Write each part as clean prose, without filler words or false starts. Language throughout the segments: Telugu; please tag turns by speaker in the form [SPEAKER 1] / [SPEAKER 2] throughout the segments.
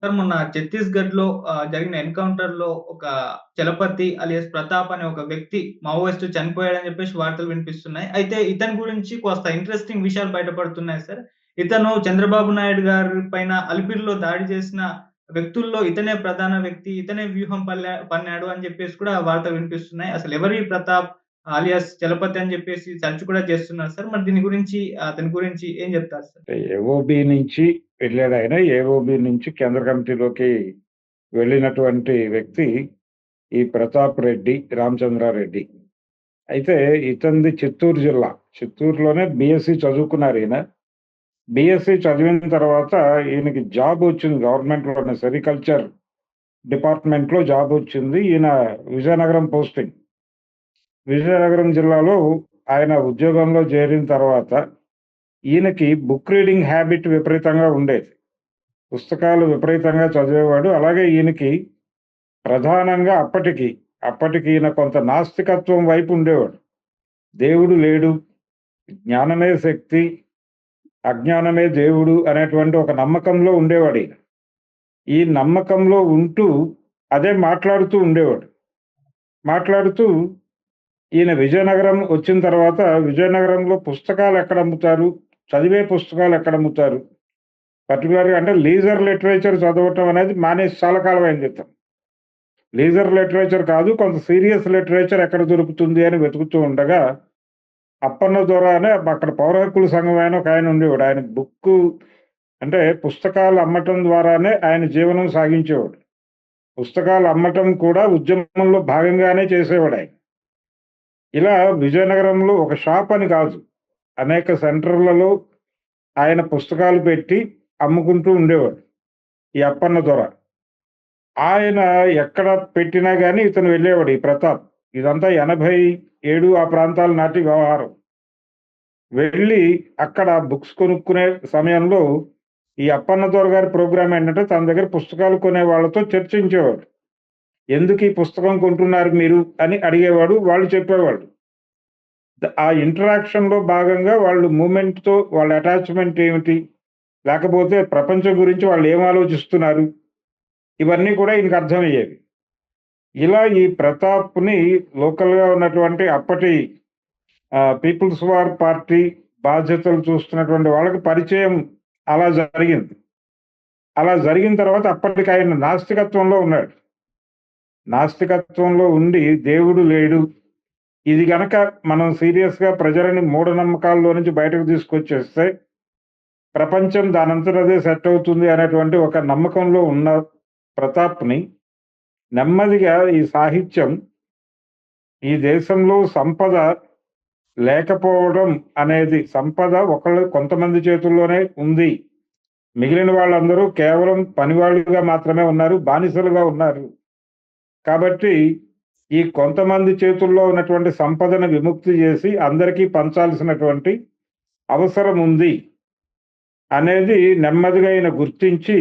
[SPEAKER 1] సార్ మొన్న ఛత్తీస్‌గఢ్‌లో జరిగిన ఎన్‌కౌంటర్‌లో ఒక చలపతి అలియాస్ ప్రతాప్ అనే ఒక వ్యక్తి మావోయిస్ట్ చనిపోయాడని చెప్పేసి వార్తలు వినిపిస్తున్నాయి. అయితే ఇతని గురించి కాస్త ఇంట్రెస్టింగ్ విషయాలు బయటపడుతున్నాయి సార్. ఇతను చంద్రబాబు నాయుడు గారి పైన అలిపిరిలో దాడి చేసిన వ్యక్తుల్లో ఇతనే ప్రధాన వ్యక్తి. ఇతనే వ్యూహం పన్నాడు అని చెప్పేసి కూడా వార్తలు వినిపిస్తున్నాయి. అసలు ఎవరు ఈ ప్రతాప్ అలియాస్ చలపతి అని చెప్పేసి సెర్చ్ కూడా చేస్తున్నారు సార్. మరి దీని గురించి అతని గురించి ఏం చెప్తారు సార్?
[SPEAKER 2] ఏఓబి నుంచి వెళ్ళాడాయన. ఏఓబి నుంచి కేంద్ర కమిటీలోకి వెళ్ళినటువంటి వ్యక్తి ఈ ప్రతాప్ రెడ్డి, రామచంద్రారెడ్డి. అయితే ఇతనిది చిత్తూరు జిల్లా. చిత్తూరులోనే బీఎస్సీ చదువుకున్నారు ఈయన. బీఎస్సీ చదివిన తర్వాత ఈయనకి జాబ్ వచ్చింది గవర్నమెంట్‌లోనే సెరికల్చర్ డిపార్ట్మెంట్‌లో జాబ్ వచ్చింది. ఈయన విజయనగరం పోస్టింగ్. విజయనగరం జిల్లాలో ఆయన ఉద్యోగంలో చేరిన తర్వాత ఈయనకి బుక్ రీడింగ్ హ్యాబిట్ విపరీతంగా ఉండేది. పుస్తకాలు విపరీతంగా చదివేవాడు. అలాగే ఈయనకి ప్రధానంగా అప్పటికి ఈయన కొంత నాస్తికత్వం వైపు ఉండేవాడు. దేవుడు లేడు, జ్ఞానమే శక్తి, అజ్ఞానమే దేవుడు అనేటువంటి ఒక నమ్మకంలో ఉండేవాడు ఈయన. ఈ నమ్మకంలో ఉంటూ అదే మాట్లాడుతూ ఉండేవాడు. మాట్లాడుతూ ఈయన విజయనగరం వచ్చిన తర్వాత విజయనగరంలో పుస్తకాలు ఎక్కడ అమ్ముతారు, చదివే పుస్తకాలు ఎక్కడ అమ్ముతారు, పర్టికులర్‌గా అంటే లీజర్ లిటరేచర్ చదవటం అనేది మానేసి చాలా కాలం అయింది ఇతను. లీజర్ లిటరేచర్ కాదు, కొంత సీరియస్ లిటరేచర్ ఎక్కడ దొరుకుతుంది అని వెతుకుతూ ఉండగా, అప్పన్న దొర అనే అక్కడ పౌర హక్కుల సంఘం ఆయన ఒకాయన ఉండేవాడు. ఆయన బుక్కు అంటే పుస్తకాలు అమ్మటం ద్వారానే ఆయన జీవనం సాగించేవాడు. పుస్తకాలు అమ్మటం కూడా ఉద్యమంలో భాగంగానే చేసేవాడాయన. ఇలా విజయనగరంలో ఒక షాప్ అని కాదు, అనేక సెంటర్‌లలో ఆయన పుస్తకాలు పెట్టి అమ్ముకుంటూ ఉండేవాడు. ఈ అప్పన్న దొర. ఆయన ఎక్కడ పెట్టినా గాని ఇతను వెళ్ళేవాడు ఈ ప్రతాప్. ఇదంతా 87 ఆ ప్రాంతాల నాటి వ్యవహారం. వెళ్ళి అక్కడ బుక్స్ కొనుక్కునే సమయంలో ఈ అప్పన్న దొర గారి ప్రోగ్రామ్ ఏంటంటే తన దగ్గర పుస్తకాలు కొనే వాళ్ళతో చర్చించేవాడు. ఎందుకు ఈ పుస్తకం కొంటున్నారు మీరు అని అడిగేవాడు. వాళ్ళు చెప్పేవాళ్ళు. ఆ ఇంటరాక్షన్‌లో భాగంగా వాళ్ళు మూవ్‌మెంట్‌తో వాళ్ళ అటాచ్‌మెంట్ ఏమిటి? లేకపోతే ప్రపంచం గురించి వాళ్ళు ఏం ఆలోచిస్తున్నారు? ఇవన్నీ కూడా ఈయనకు అర్థమయ్యేవి. ఇలా ఈ ప్రతాప్‌ని లోకల్‌గా ఉన్నటువంటి అప్పటి పీపుల్స్ వార్ పార్టీ బాధ్యతలు చూస్తున్నటువంటి వాళ్ళకి పరిచయం అలా జరిగింది. అలా జరిగిన తర్వాత అప్పటికి ఆయన నాస్తికత్వంలో ఉన్నాడు. నాస్తికత్వంలో ఉండి దేవుడు లేడు. ఇది గనక మనం సీరియస్‌గా ప్రజలని మూఢనమ్మకాల్లో నుంచి బయటకు తీసుకొచ్చేస్తే ప్రపంచం దానంతట అదే సెట్ అవుతుంది అనేటువంటి ఒక నమ్మకంలో ఉన్న ప్రతాప్‌ని నెమ్మదిగా ఈ సాహిత్యం ఈ దేశంలో సంపద లేకపోవడం అనేది సంపద కొంతమంది చేతుల్లోనే ఉంది. మిగిలిన వాళ్ళందరూ కేవలం పనివాళ్ళుగా మాత్రమే ఉన్నారు. బానిసలుగా ఉన్నారు. కాబట్టి ఈ కొంతమంది చేతుల్లో ఉన్నటువంటి సంపదను విముక్తి చేసి అందరికీ పంచాల్సినటువంటి అవసరం ఉంది అనేది నెమ్మదిగా ఈయన గుర్తించి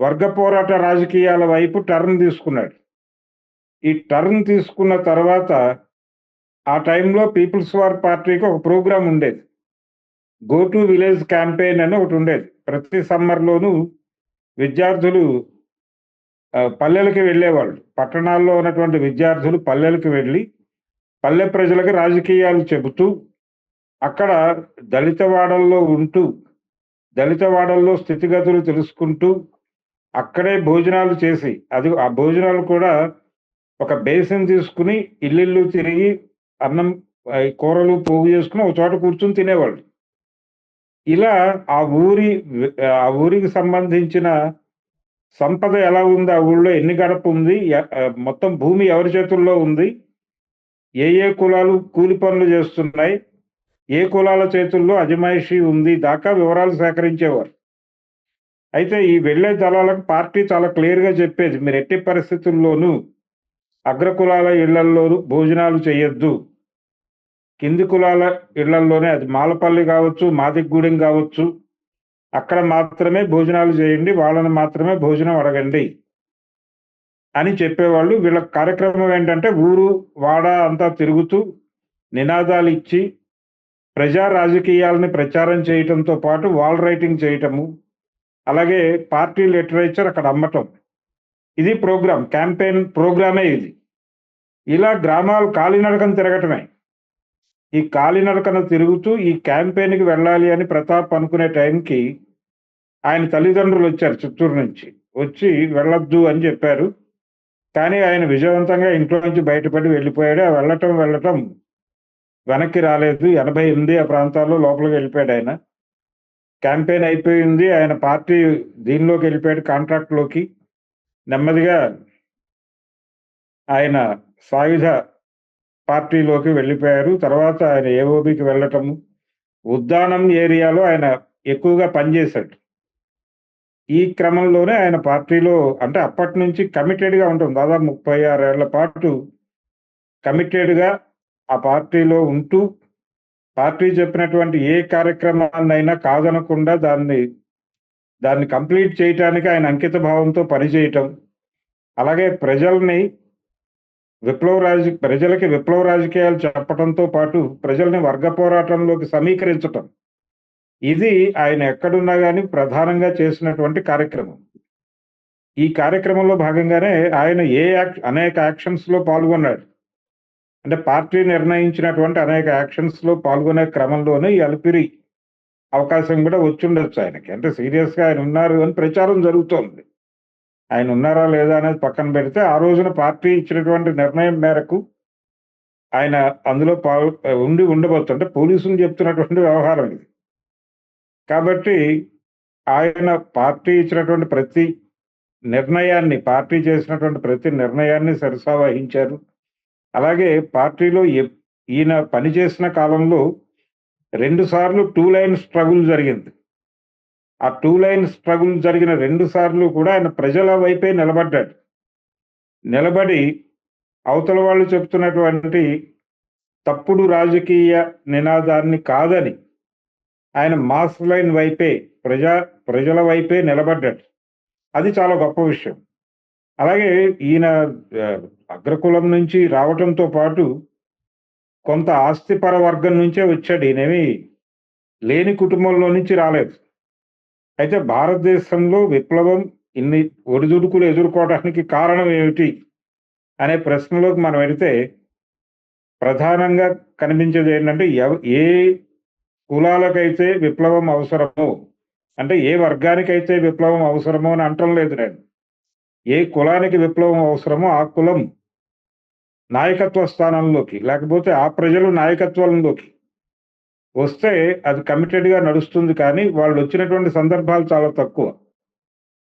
[SPEAKER 2] వర్గ పోరాట రాజకీయాల వైపు టర్న్ తీసుకున్నాడు. ఈ టర్న్ తీసుకున్న తర్వాత ఆ టైంలో పీపుల్స్ వార్ పార్టీకి ఒక ప్రోగ్రామ్ ఉండేది. గో టు విలేజ్ క్యాంపెయిన్ అని ఒకటి ఉండేది. ప్రతి సమ్మర్‌లోనూ విద్యార్థులు పల్లెలకి వెళ్ళేవాళ్ళు. పట్టణాల్లో ఉన్నటువంటి విద్యార్థులు పల్లెలకు వెళ్ళి, పల్లె ప్రజలకి రాజకీయాలు చెబుతూ, అక్కడ దళిత వాడల్లో ఉంటూ, దళిత వాడల్లో స్థితిగతులు తెలుసుకుంటూ, అక్కడే భోజనాలు చేసి, అది ఆ భోజనాలు కూడా ఒక బేసిన్ తీసుకొని ఇల్లిల్లు తిరిగి అన్నం కూరలు పోగు చేసుకొని ఒక చోట కూర్చొని తినేవాళ్ళు. ఇలా ఆ ఊరికి సంబంధించిన సంపద ఎలా ఉంది? ఆ ఊళ్ళో ఎన్ని గడప ఉంది? మొత్తం భూమి ఎవరి చేతుల్లో ఉంది? ఏ కులాలు కూలి పనులు చేస్తున్నాయి? ఏ కులాల చేతుల్లో అజమాయిషీ ఉంది? దాకా వివరాలు సేకరించేవారు. అయితే ఈ వెళ్ళే దళాలకు పార్టీ చాలా క్లియర్‌గా చెప్పేది. మీరు ఎట్టి పరిస్థితుల్లోనూ అగ్రకులాల ఇళ్లల్లోనూ భోజనాలు చేయొద్దు. కింది కులాల ఇళ్లల్లోనే అది మాలపల్లి కావచ్చు, మాదిగూడెం కావచ్చు, అక్కడ మాత్రమే భోజనాలు చేయండి. వాళ్ళని మాత్రమే భోజనం అడగండి అని చెప్పేవాళ్ళు. వీళ్ళ కార్యక్రమం ఏంటంటే ఊరు, వాడ అంతా తిరుగుతూ నినాదాలిచ్చి ప్రజా రాజకీయాలని ప్రచారం చేయటంతో పాటు వాల్ రైటింగ్ చేయటము, అలాగే పార్టీ లిటరేచర్ అక్కడ అమ్మటం. ఇది ప్రోగ్రామ్, క్యాంపెయిన్ ప్రోగ్రామే ఇది. ఇలా గ్రామాలు కాలినడకన తిరగటమే. ఈ కాలినడకన తిరుగుతూ ఈ క్యాంపెయిన్‌కి వెళ్ళాలి అని ప్రతాప్ అనుకునే టైంకి ఆయన తల్లిదండ్రులు వచ్చారు చిత్తూరు నుంచి. వచ్చి వెళ్ళొద్దు అని చెప్పారు. కానీ ఆయన విజయవంతంగా ఇంట్లో నుంచి బయటపడి వెళ్ళిపోయాడు. ఆ వెళ్ళటం వెనక్కి రాలేదు. 88 ఆ ప్రాంతాల్లో లోపలికి వెళ్ళిపోయాడు ఆయన. క్యాంపెయిన్ అయిపోయింది. ఆయన పార్టీ దీనిలోకి వెళ్ళిపోయాడు, కాంట్రాక్ట్‌లోకి. నెమ్మదిగా ఆయన సాయుధ పార్టీలోకి వెళ్ళిపోయారు. తర్వాత ఆయన ఏఓబీకి వెళ్ళటము, ఉద్దానం ఏరియాలో ఆయన ఎక్కువగా పనిచేశాడు. ఈ క్రమంలోనే ఆయన పార్టీలో అంటే అప్పటి నుంచి కమిటెడ్‌గా ఉంటుంది. దాదాపు 36 ఏళ్ల పాటు కమిటెడ్‌గా ఆ పార్టీలో ఉంటూ, పార్టీ చెప్పినటువంటి ఏ కార్యక్రమాన్నైనా కాదనకుండా దాన్ని కంప్లీట్ చేయటానికి ఆయన అంకిత భావంతో పనిచేయటం. అలాగే ప్రజలకి విప్లవ రాజకీయాలు చెప్పటంతో పాటు ప్రజల్ని వర్గ పోరాటంలోకి సమీకరించటం. ఇది ఆయన ఎక్కడున్నా గాని ప్రధానంగా చేసినటువంటి కార్యక్రమం. ఈ కార్యక్రమంలో భాగంగానే ఆయన అనేక యాక్షన్స్‌లో పాల్గొన్నాడు. అంటే పార్టీ నిర్ణయించినటువంటి అనేక యాక్షన్స్‌లో పాల్గొనే క్రమంలోనే ఈ అలిపిరి అవకాశం కూడా వచ్చుండొచ్చు ఆయనకి. అంటే సీరియస్‌గా ఆయన ఉన్నారు అని ప్రచారం జరుగుతోంది. ఆయన ఉన్నారా లేదా అనేది పక్కన పెడితే, ఆ రోజున పార్టీ ఇచ్చినటువంటి నిర్ణయం మేరకు ఆయన అందులో ఉండబోతు. అంటే పోలీసులు చెప్తున్నటువంటి వ్యవహారం ఇది. కాబట్టి ఆయన పార్టీ ఇచ్చినటువంటి పార్టీ చేసినటువంటి ప్రతి నిర్ణయాన్ని శిరసా వహించారు. అలాగే పార్టీలో ఈయన పనిచేసిన కాలంలో 2 సార్లు 2 లైన్ స్ట్రగుల్ జరిగింది. ఆ 2 లైన్ స్ట్రగుల్ జరిగిన 2 సార్లు కూడా ఆయన ప్రజల వైపే నిలబడ్డాడు. నిలబడి అవతల వాళ్ళు చెప్తున్నటువంటి తప్పుడు రాజకీయ నినాదాన్ని కాదని ఆయన మాస్ లైన్ వైపే, ప్రజల వైపే నిలబడ్డాడు. అది చాలా గొప్ప విషయం. అలాగే ఈయన అగ్రకులం నుంచి రావటంతో పాటు కొంత ఆస్తిపర వర్గం నుంచే వచ్చాడు. ఈయనేమి లేని కుటుంబంలో నుంచి రాలేదు. అయితే భారతదేశంలో విప్లవం ఇన్ని ఒడిదుడుకులు ఎదుర్కోవడానికి కారణం ఏమిటి అనే ప్రశ్నలోకి మనం వెళితే, ప్రధానంగా కనిపించేది ఏంటంటే, ఏ కులాలకైతే విప్లవం అవసరమో, అంటే ఏ వర్గానికైతే విప్లవం అవసరమో అని అంటం లేదు నేను. ఏ కులానికి విప్లవం అవసరమో ఆ కులం నాయకత్వ స్థానంలోకి, లేకపోతే ఆ ప్రజలు నాయకత్వంలోకి వస్తే అది కమిటెడ్‌గా నడుస్తుంది. కానీ వాళ్ళు వచ్చినటువంటి సందర్భాలు చాలా తక్కువ.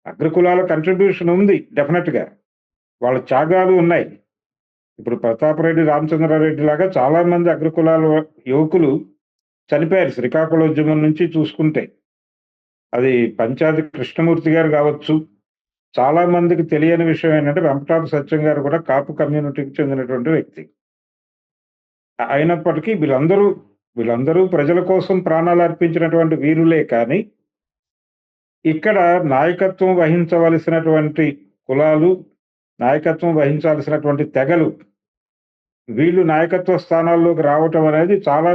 [SPEAKER 2] అగ్రకులాల కంట్రిబ్యూషన్ ఉంది డెఫినెట్‌గా. వాళ్ళ త్యాగాలు ఉన్నాయి. ఇప్పుడు ప్రతాపరెడ్డి, రామచంద్రారెడ్డి లాగా చాలా మంది అగ్రకులాల యువకులు చనిపోయారు శ్రీకాకుళం ఉద్యమం నుంచి చూసుకుంటే. అది పంచాది కృష్ణమూర్తి గారు కావచ్చు. చాలా మందికి తెలియని విషయం ఏంటంటే, వెంపటాపు సత్యం గారు కూడా కాపు కమ్యూనిటీకి చెందినటువంటి వ్యక్తి. అయినప్పటికీ వీళ్ళందరూ ప్రజల కోసం ప్రాణాలు అర్పించినటువంటి వీరులే. కానీ ఇక్కడ నాయకత్వం వహించవలసినటువంటి కులాలు, నాయకత్వం వహించాల్సినటువంటి తెగలు, వీళ్ళు నాయకత్వ స్థానాల్లోకి రావటం అనేది చాలా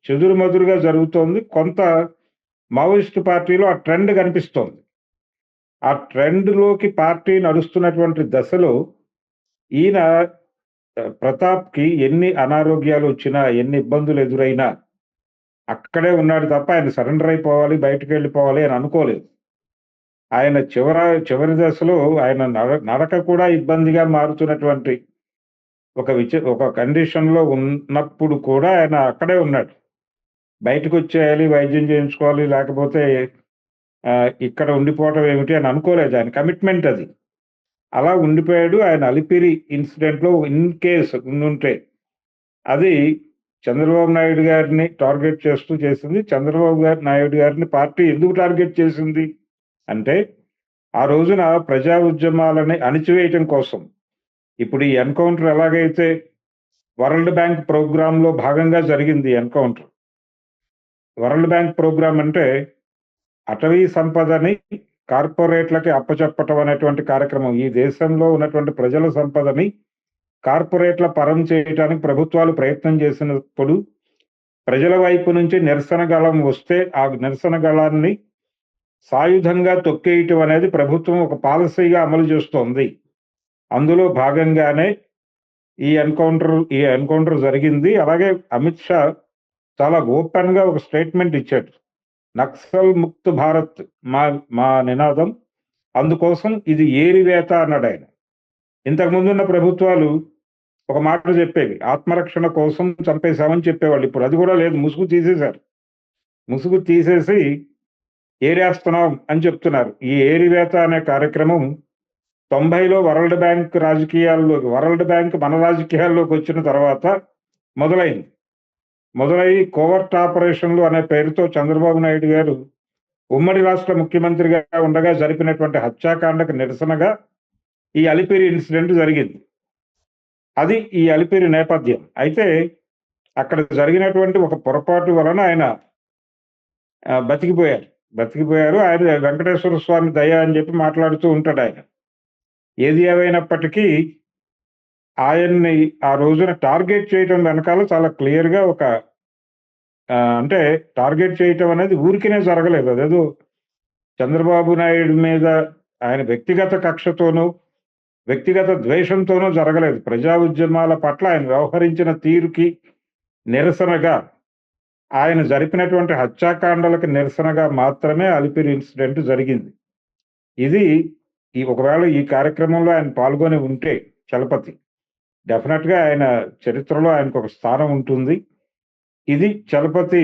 [SPEAKER 2] చెదురుమదురుగా జరుగుతోంది. కొంత మావోయిస్టు పార్టీలో ఆ ట్రెండ్ కనిపిస్తోంది. ఆ ట్రెండ్‌లోకి పార్టీ నడుస్తున్నటువంటి దశలో ఈయన ప్రతాప్‌కి ఎన్ని అనారోగ్యాలు వచ్చినా, ఎన్ని ఇబ్బందులు ఎదురైనా అక్కడే ఉన్నాడు తప్ప ఆయన సరెండర్ అయిపోవాలి, బయటికెళ్ళిపోవాలి అని అనుకోలేదు. ఆయన చివరి దశలో ఆయన నడక కూడా ఇబ్బందిగా మారుతున్నటువంటి ఒక కండిషన్‌లో ఉన్నప్పుడు కూడా ఆయన అక్కడే ఉన్నాడు. బయటకొచ్చేయాలి, వైద్యం చేయించుకోవాలి, లేకపోతే ఇక్కడ ఉండిపోవటం ఏమిటి అని అనుకోలేదు. ఆయన కమిట్మెంట్ అది. అలా ఉండిపోయాడు. ఆయన అలిపిరి ఇన్సిడెంట్‌లో ఇన్ కేస్ ఉండుంటే అది చంద్రబాబు నాయుడు గారిని టార్గెట్ చేస్తూ చేసింది. చంద్రబాబు నాయుడు గారిని పార్టీ ఎందుకు టార్గెట్ చేసింది అంటే, ఆ రోజున ప్రజా ఉద్యమాలని అణిచివేయటం కోసం. ఇప్పుడు ఈ ఎన్‌కౌంటర్ ఎలాగైతే వరల్డ్ బ్యాంక్ ప్రోగ్రామ్‌లో భాగంగా జరిగింది ఎన్‌కౌంటర్. వరల్డ్ బ్యాంక్ ప్రోగ్రామ్ అంటే అటవీ సంపదని కార్పొరేట్లకి అప్పచెప్పటం అనేటువంటి కార్యక్రమం. ఈ దేశంలో ఉన్నటువంటి ప్రజల సంపదని కార్పొరేట్ల పరం చేయటానికి ప్రభుత్వాలు ప్రయత్నం చేసినప్పుడు ప్రజల వైపు నుంచి నిరసన గళం వస్తే, ఆ నిరసన గళాన్ని సాయుధంగా తొక్కేయటం అనేది ప్రభుత్వం ఒక పాలసీగా అమలు చేస్తోంది. అందులో భాగంగానే ఈ ఎన్కౌంటర్ జరిగింది. అలాగే అమిత్ షా చాలా ఓపెన్ గా ఒక స్టేట్మెంట్ ఇచ్చాడు. నక్సల్ ముక్త్ భారత్ మా నినాదం, అందుకోసం ఇది ఏరివేత అన్నాడు ఆయన. ఇంతకు ముందున్న ప్రభుత్వాలు ఒక మాట చెప్పేవి, ఆత్మరక్షణ కోసం చంపేశామని చెప్పేవాళ్ళు. ఇప్పుడు అది కూడా లేదు, ముసుగు తీసేశారు. ముసుగు తీసేసి ఏరేస్తున్నాం అని చెప్తున్నారు. ఈ ఏరివేత అనే కార్యక్రమం 90లో వరల్డ్ బ్యాంక్ మన రాజకీయాల్లోకి వచ్చిన తర్వాత మొదలై కోవర్ట్ ఆపరేషన్లు అనే పేరుతో చంద్రబాబు నాయుడు గారు ఉమ్మడి రాష్ట్ర ముఖ్యమంత్రిగా ఉండగా జరిపినటువంటి హత్యాకాండకు నిరసనగా ఈ అలిపిరి ఇన్సిడెంట్ జరిగింది. అది ఈ అలిపిరి నేపథ్యం. అయితే అక్కడ జరిగినటువంటి ఒక పొరపాటు వలన ఆయన బతికిపోయారు. ఆయన వెంకటేశ్వర స్వామి దయ అని చెప్పి మాట్లాడుతూ ఉంటాడు ఆయన. ఏది ఏమైనప్పటికీ ఆయన్ని ఆ రోజున టార్గెట్ చేయటం వెనకాల చాలా క్లియర్ గా ఒక అంటే టార్గెట్ చేయటం అనేది ఊరికినే జరగలేదు. అదేదో చంద్రబాబు నాయుడు మీద ఆయన వ్యక్తిగత కక్షతోనూ వ్యక్తిగత ద్వేషంతోనూ జరగలేదు. ప్రజా ఉద్యమాల పట్ల ఆయన వ్యవహరించిన తీరుకి నిరసనగా, ఆయన జరిపినటువంటి హత్యాకాండలకు నిరసనగా మాత్రమే అలిపిరి ఇన్సిడెంట్ జరిగింది. ఇది ఒకవేళ ఈ కార్యక్రమంలో ఆయన పాల్గొని ఉంటే చలపతి డెఫినెట్ గా ఆయన చరిత్రలో ఆయనకు ఒక స్థానం ఉంటుంది. ఇది చలపతి